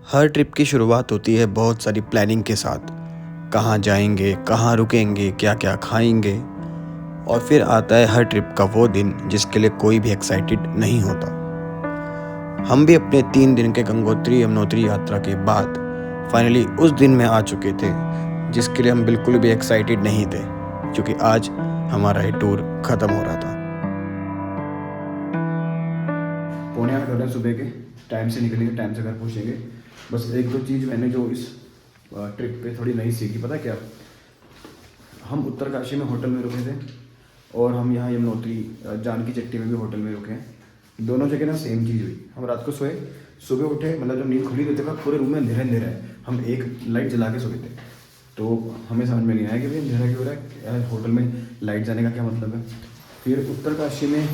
हर trip की शुरुआत होती है बहुत सारी प्लानिंग के साथ। कहाँ जाएंगे, कहाँ रुकेंगे, क्या क्या खाएंगे, और फिर आता है हर ट्रिप का वो दिन जिसके लिए कोई भी एक्साइटेड नहीं होता। हम भी अपने 3 दिन के गंगोत्री यमुनोत्री यात्रा के बाद फाइनली उस दिन में आ चुके थे जिसके लिए हम बिल्कुल भी एक्साइटेड नहीं थे, क्योंकि आज हमारा ये टूर ख़त्म हो रहा था। 8:45 कर रहे हैं सुबह के, टाइम से निकलेंगे, टाइम से घर पहुँचेंगे। बस एक दो चीज़ मैंने जो इस ट्रिप पे थोड़ी नई सीखी, पता क्या, हम उत्तरकाशी में होटल में रुके थे और हम यहाँ यमुनोत्री जानकी चट्टी में भी होटल में रुके हैं। दोनों जगह ना सेम चीज़ हुई। हम रात को सोए, सुबह उठे, मतलब जब नींद खुली तो देखा पूरे रूम में अंधेरा अंधेरा है। हम एक लाइट जला के सोए थे, तो हमें समझ में नहीं आया कि भाई अंधेरा क्यों हो रहा है, यार होटल में लाइट जाने का क्या मतलब है। फिर उत्तरकाशी में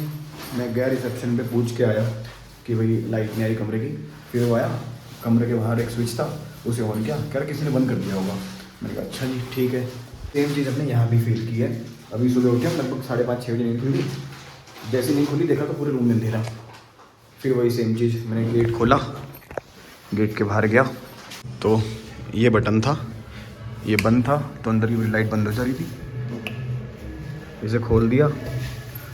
मैं गया, रिसेप्शन पे पूछ के आया कि भाई लाइट नहीं आई कमरे की। फिर वो आया, कमरे के बाहर एक स्विच था, उसे ऑन किया, कह रहा किसी ने बंद कर दिया होगा। मैंने कहा अच्छा जी ठीक है। सेम चीज़ अपने यहाँ भी फील की है। अभी सुबह उठे, लगभग 5:30-6 बजे नींद खुली। जैसे नींद खुली देखा तो पूरे रूम में अंधेरा। फिर वही सेम चीज़, मैंने गेट खोला, गेट के बाहर गया तो ये बटन था, ये बंद था, तो अंदर की लाइट बंद हो जा रही थी। इसे खोल दिया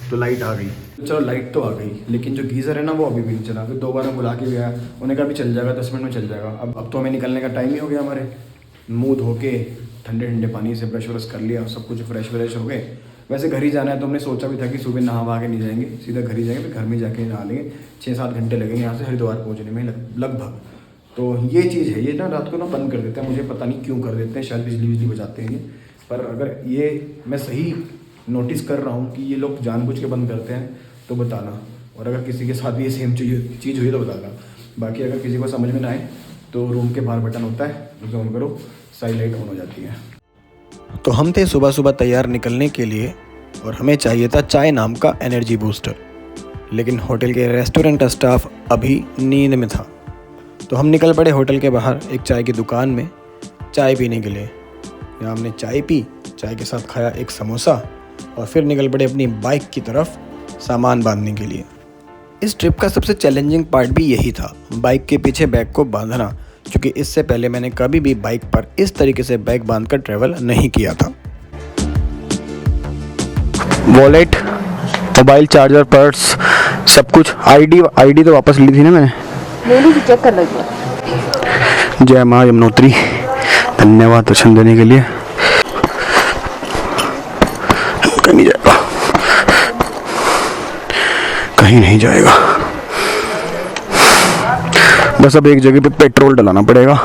तो लाइट आ गई। चलो लाइट तो आ गई, लेकिन जो गीज़र है ना वो अभी भी नहीं चला। फिर दोबारा बुला के गया, उन्होंने कहा अभी चल जाएगा, 10 मिनट में चल जाएगा। अब तो हमें निकलने का टाइम ही हो गया। हमारे मुंह धो के ठंडे ठंडे पानी से ब्रश व्रश कर लिया, सब कुछ फ्रेश व्रेश हो गए। वैसे घर ही जाना है तो हमने सोचा भी था कि सुबह नहा वहा के नहीं जाएंगे, सीधा घर ही जाएंगे। फिर घर में जाके नहा लेंगे। 6-7 घंटे लगेंगे यहाँ से हरिद्वार पहुँचने में लगभग। तो ये चीज़ है, ये ना रात को ना बंद कर देते हैं, मुझे पता नहीं क्यों कर देते हैं, शायद बिजली बचाते हैं ये। पर अगर ये मैं सही नोटिस कर रहा हूँ कि ये लोग जानबूझ के बंद करते हैं तो बताना, और अगर किसी के साथ भी ये सेम चीज़ हुई तो बताना। बाकी अगर किसी को समझ में ना आए तो रूम के बाहर बटन होता है, उसे ऑन करो, सारी लाइट ऑन हो जाती है। तो हम थे सुबह सुबह तैयार निकलने के लिए, और हमें चाहिए था चाय नाम का एनर्जी बूस्टर। लेकिन होटल के रेस्टोरेंट स्टाफ अभी नींद में था, तो हम निकल पड़े होटल के बाहर एक चाय की दुकान में चाय पीने के लिए। यहाँ हमने चाय पी, चाय के साथ खाया एक समोसा, और फिर निकल पड़े अपनी बाइक की तरफ सामान बांधने के लिए। इस ट्रिप का सबसे चैलेंजिंग पार्ट भी यही था, बाइक के पीछे बैग को बांधना, क्योंकि इससे पहले मैंने कभी भी बाइक पर इस तरीके से बैग बांधकर ट्रैवल नहीं किया था। वॉलेट, मोबाइल चार्जर, पर्स, सब कुछ। आईडी तो वापस ली थी ना मैंने, ले लीजिए, चेक कर लीजिए। जय माँ यमुनोत्री, धन्यवाद दर्शन देने के लिए। कहीं नहीं जाएगा, कहीं नहीं जाएगा। बस अब एक जगह पे पेट्रोल डलाना पड़ेगा।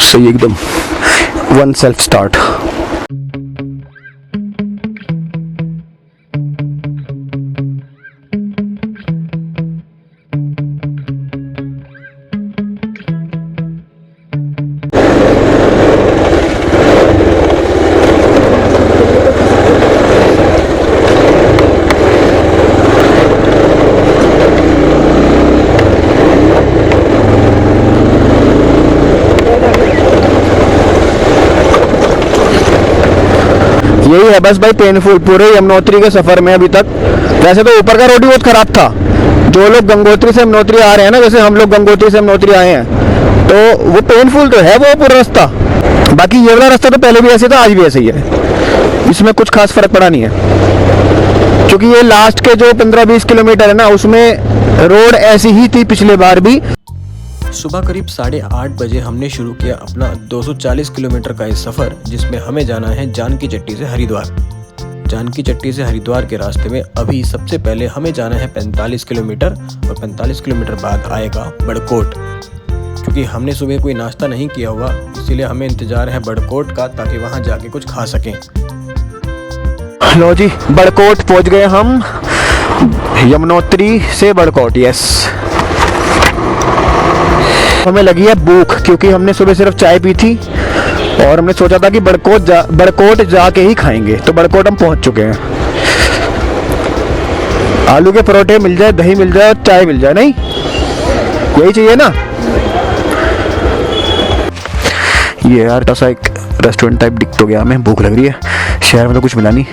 सही एकदम, 1 सेल्फ स्टार्ट। यही है बस भाई पेनफुल पूरे यमुनोत्री के सफ़र में अभी तक। वैसे तो ऊपर का रोड ही बहुत ख़राब था। जो लोग गंगोत्री से यमुनोत्री आ रहे हैं ना, जैसे हम लोग गंगोत्री से यमुनोत्री आए हैं, तो वो पेनफुल तो है वो पूरा रास्ता। बाकी ये वाला रास्ता तो पहले भी ऐसे था, आज भी ऐसे ही है, इसमें कुछ खास फ़र्क पड़ा नहीं है। क्योंकि ये लास्ट के जो 15-20 किलोमीटर है ना, उसमें रोड ऐसी ही थी पिछले बार भी। सुबह करीब 8:30 बजे हमने शुरू किया अपना 240 किलोमीटर का ये सफ़र, जिसमें हमें जाना है जानकी चट्टी से हरिद्वार। जानकी चट्टी से हरिद्वार के रास्ते में अभी सबसे पहले हमें जाना है 45 किलोमीटर, और 45 किलोमीटर बाद आएगा बड़कोट। क्योंकि हमने सुबह कोई नाश्ता नहीं किया हुआ, इसीलिए हमें इंतज़ार है बड़कोट का, ताकि वहाँ जाके कुछ खा सकें। लो जी, बड़कोट पहुँच गए हम, यमुनोत्री से बड़कोट। यस, हमें लगी है भूख, क्योंकि हमने सुबह सिर्फ चाय पी थी और हमने सोचा था कि बड़कोट जाके ही खाएंगे। तो बड़कोट हम पहुंच चुके हैं। आलू के परोठे मिल जाए, दही मिल जाए और चाय मिल जाए, नहीं यही चाहिए ना। ये यार ऐसा एक रेस्टोरेंट टाइप दिख तो गया हमें, भूख लग रही है। शहर में तो कुछ मिला नहीं,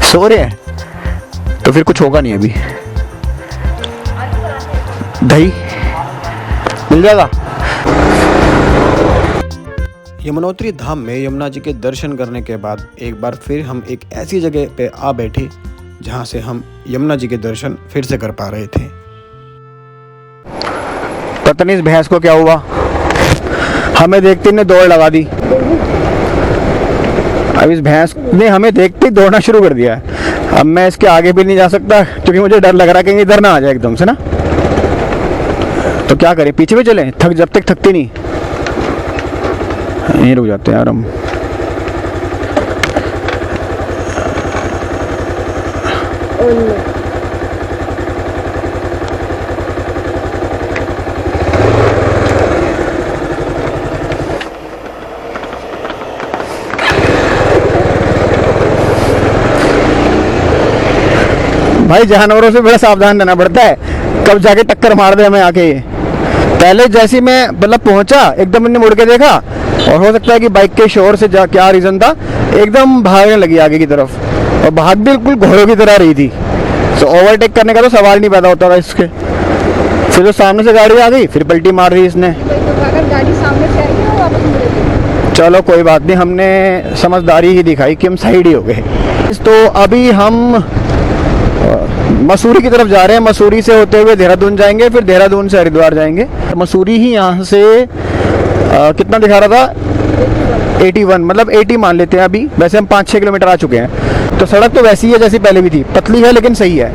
सो रहे हैं तो फिर कुछ होगा नहीं अभी। दही मिल जाएगा। यमुनोत्री धाम में यमुना जी के दर्शन करने के बाद एक बार फिर हम एक ऐसी जगह पे आ बैठे जहाँ से हम यमुना जी के दर्शन फिर से कर पा रहे थे। पता नहीं इस भैंस को क्या हुआ, हमें देखते ने दौड़ लगा दी। अब इस भैंस ने हमें देखते ही दौड़ना शुरू कर दिया है। अब मैं इसके आगे भी नहीं जा सकता क्योंकि मुझे डर लग रहा है कहीं इधर ना आ जाए एकदम से ना। तो क्या करें, पीछे भी चलें? जब तक थकती नहीं, यहीं रुक जाते हैं यार हम। भाई जानवरों से बड़ा सावधान रहना पड़ता है, कब जाके टक्कर मार दे हमें आके। पहले जैसी मैं मतलब पहुंचा एकदम मैंने मुड़ के देखा और हो सकता है कि बाइक के शोर से क्या रीज़न था, एकदम भागने लगी आगे की तरफ और भाग बिल्कुल घोड़ों की तरह रही थी। तो ओवरटेक करने का तो सवाल नहीं पैदा होता था इसके। फिर तो सामने से गाड़ी आ गई, फिर पलटी मार दी इसने। गाड़ी सामने से आई और वापस मुड़ेगी। चलो कोई बात नहीं, हमने समझदारी ही दिखाई कि हम साइड ही हो गए। तो अभी हम मसूरी की तरफ जा रहे हैं। मसूरी से होते हुए देहरादून जाएंगे, फिर देहरादून से हरिद्वार जाएंगे। मसूरी ही यहाँ से कितना दिखा रहा था, 81, मतलब 80 मान लेते हैं अभी। वैसे हम 5-6 किलोमीटर आ चुके हैं। तो सड़क तो वैसी है जैसी पहले भी थी, पतली है लेकिन सही है।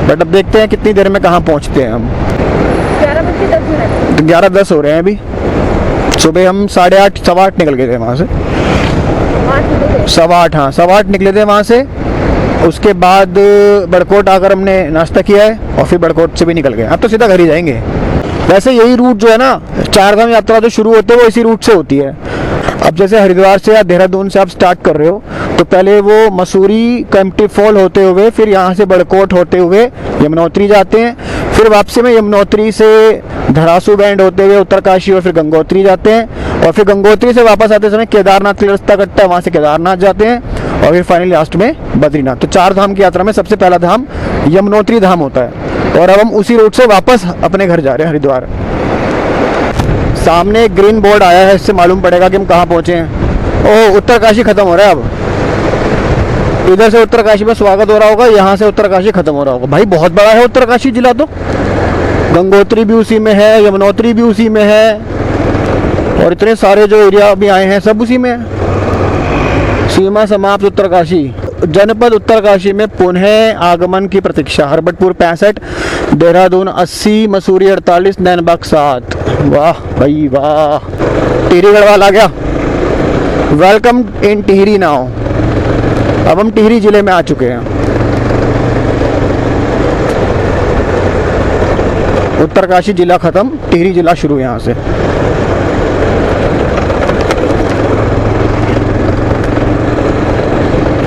बट अब देखते हैं कितनी देर में कहाँ पहुँचते हैं हम। 11:10 हो रहे हैं अभी। सुबह हम 8:30 8:15 निकल गए थे वहाँ से। 8:15, हाँ 8:15 निकले थे वहाँ से। उसके बाद बड़कोट आकर हमने नाश्ता किया है और फिर बड़कोट से भी निकल गए। अब तो सीधा घर ही जाएंगे। वैसे यही रूट जो है ना, चारधाम यात्रा जो शुरू होती है वो इसी रूट से होती है। अब जैसे हरिद्वार से या देहरादून से आप स्टार्ट कर रहे हो तो पहले वो मसूरी कैंपटी फॉल होते हुए फिर यहाँ से बड़कोट होते हुए यमुनोत्री जाते हैं। फिर वापसी में यमुनोत्री से धरासू बैंड होते हुए उत्तरकाशी और फिर गंगोत्री जाते हैं। और फिर गंगोत्री से वापस आते समय केदारनाथ का रास्ता कटता है, वहाँ से केदारनाथ जाते हैं और फिर फाइनली लास्ट में बद्रीनाथ। तो 4 धाम की यात्रा में सबसे पहला धाम यमुनोत्री धाम होता है। और अब हम उसी रूट से वापस अपने घर जा रहे हैं हरिद्वार। सामने एक ग्रीन बोर्ड आया है, इससे मालूम पड़ेगा कि हम कहाँ पहुँचे हैं। ओह, उत्तरकाशी खत्म हो रहा है अब। इधर से उत्तरकाशी में स्वागत हो रहा होगा, यहाँ से उत्तरकाशी खत्म हो रहा होगा। भाई बहुत बड़ा है उत्तरकाशी जिला, तो गंगोत्री भी उसी में है, यमुनोत्री भी उसी में है और इतने सारे जो एरिया अभी आए हैं सब उसी में है। सीमा समाप्त उत्तरकाशी। जनपद उत्तरकाशी में पुनः आगमन की प्रतीक्षा। हरबटपुर 65, देहरादून 80, मसूरी 48, नैनबाग 7। वाह भाई वाह, टिहरी गढ़वाल आ गया। Welcome in Tehri now. अब हम टिहरी जिले में आ चुके हैं। उत्तरकाशी जिला खत्म, टिहरी जिला शुरू यहाँ से।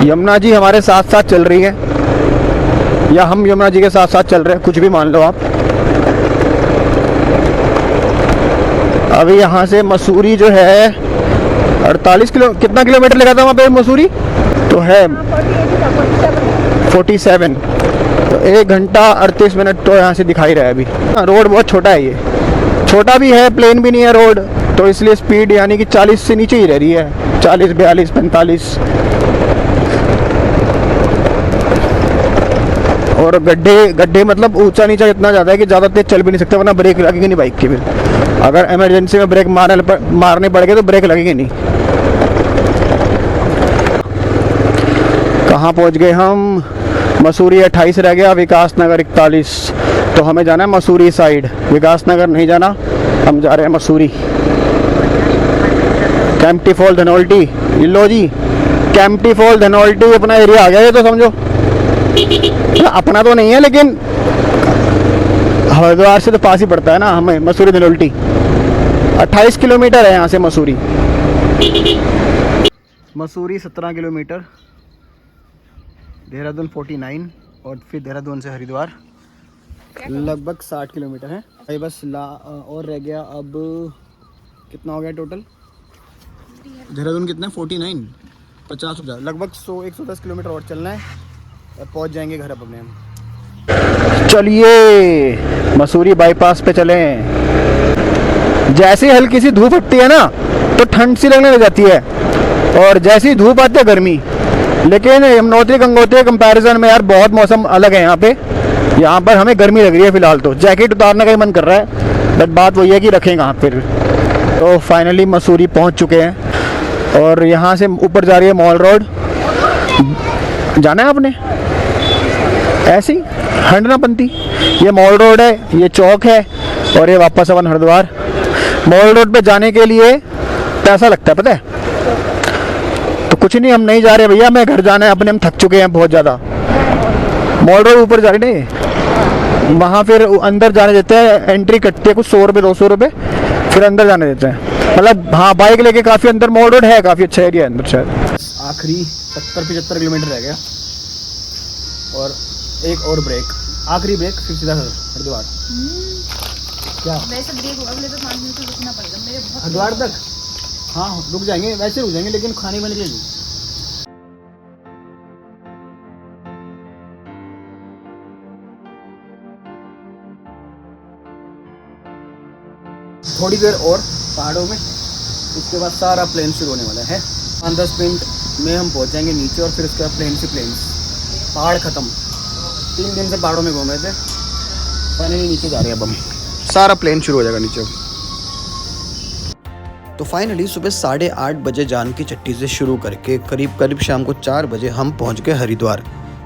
यमुना जी हमारे साथ साथ चल रही है या हम यमुना जी के साथ साथ चल रहे हैं, कुछ भी मान लो आप। अभी यहाँ से मसूरी जो है 48 कितना किलोमीटर लगा था वहाँ पे मसूरी, तो है 47। तो 1 घंटा 38 मिनट तो यहाँ से दिखाई रहा है अभी। रोड बहुत छोटा है, ये छोटा भी है, प्लेन भी नहीं है रोड, तो इसलिए स्पीड यानी कि 40 से नीचे ही रह रही है। 40, 42, 45। और गड्ढे मतलब ऊंचा नीचा इतना ज़्यादा है कि ज़्यादा तेज चल भी नहीं सकते, वरना ब्रेक लगेगी नहीं बाइक की। फिर अगर इमरजेंसी में ब्रेक मारने पड़ गए तो ब्रेक लगेगी नहीं। कहाँ पहुँच गए हम? मसूरी 28 रह गया, विकास नगर 41। तो हमें जाना है मसूरी साइड, विकास नगर नहीं जाना, हम जा रहे हैं मसूरी। कैंपटी फॉल धनोल्टी, लो जी कैंपटी फॉल धनोल्टी अपना एरिया आ गया। ये तो समझो अपना तो नहीं है लेकिन हरिद्वार से तो पास ही पड़ता है ना हमें, मसूरी धनोल्टी। 28 किलोमीटर है यहाँ से मसूरी। मसूरी 17 किलोमीटर, देहरादून 49 और फिर देहरादून से हरिद्वार लगभग 60 किलोमीटर है। भाई बस और रह गया अब कितना हो गया टोटल? देहरादून कितना? 49, 50 लगभग 110 किलोमीटर और चलना है और पहुंच जाएंगे घर अब अपने हम। चलिए मसूरी बाईपास पे चले। जैसे ही हल्की सी धूप हटती है ना तो ठंड सी लगने लग जाती है, और जैसी धूप आती है गर्मी। लेकिन यमुनोत्री गंगोत्री कंपैरिजन में यार बहुत मौसम अलग है यहाँ पे। यहाँ पर हमें गर्मी लग रही है फ़िलहाल, तो जैकेट उतारने का ही मन कर रहा है, बट बात वही है कि रखें कहाँ फिर। तो फाइनली मसूरी पहुँच चुके हैं और यहाँ से ऊपर जा रही है मॉल रोड। जाना है आपने ऐसे ही हंडनापंती, ये मॉल रोड है, ये चौक है, और ये वापस अपन हरिद्वार। मॉल रोड पे जाने के लिए पैसा लगता है पता है, तो कुछ नहीं, हम नहीं जा रहे भैया, मैं घर जाना है अपने, हम थक चुके हैं बहुत ज़्यादा। मॉल रोड ऊपर जा रहे नहीं, वहाँ फिर अंदर जाने देते हैं, एंट्री कटती है कुछ 100 रुपये 200 रुपये, फिर अंदर जाने देते हैं। मतलब हाँ, बाइक लेके काफ़ी अंदर मॉल रोड है, काफ़ी अच्छा एरिया है अंदर शायद। आखिरी 70-75 किलोमीटर रह गया और एक और ब्रेक, आखिरी ब्रेक, फिर सीधा हरिद्वार। क्या वैसे ब्रेक होगा, मुझे तो 5 मिनट तो रुकना पड़ेगा मेरे बहुत। हरिद्वार तक? हाँ रुक जाएंगे, वैसे रुक जाएंगे, लेकिन खाने वाने के लिए। थोड़ी देर और पहाड़ों में, उसके बाद सारा प्लेन शुरू होने वाला है। 5-10 मिनट में हम पहुंच जाएंगे नीचे, और फिर उसके बाद प्लेन से प्लेन, पहाड़ ख़त्म। 3 दिन से पहाड़ों में घूमे थे, फाइनली नीचे जा रहे हैं अब हम, सारा प्लेन शुरू हो जाएगा नीचे। तो फाइनली सुबह 8:30 बजे जानकी चट्टी से शुरू करके करीब करीब शाम को 4 बजे हम पहुंच गए हरिद्वार।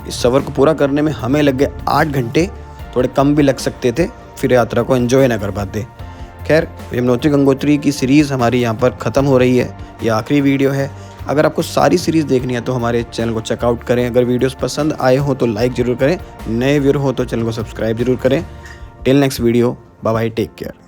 इस सफ़र को पूरा करने में हमें लग गए 8 घंटे, थोड़े कम भी लग सकते थे, फिर यात्रा को एंजॉय ना कर पाते। खैर, यमुनोत्री गंगोत्री की सीरीज़ हमारी यहाँ पर ख़त्म हो रही है, ये आखिरी वीडियो है। अगर आपको सारी सीरीज़ देखनी है तो हमारे चैनल को चेकआउट करें। अगर वीडियोस पसंद आए हो तो लाइक ज़रूर करें, नए व्यूअर हो तो चैनल को सब्सक्राइब जरूर करें। Till next video, bye bye, take care.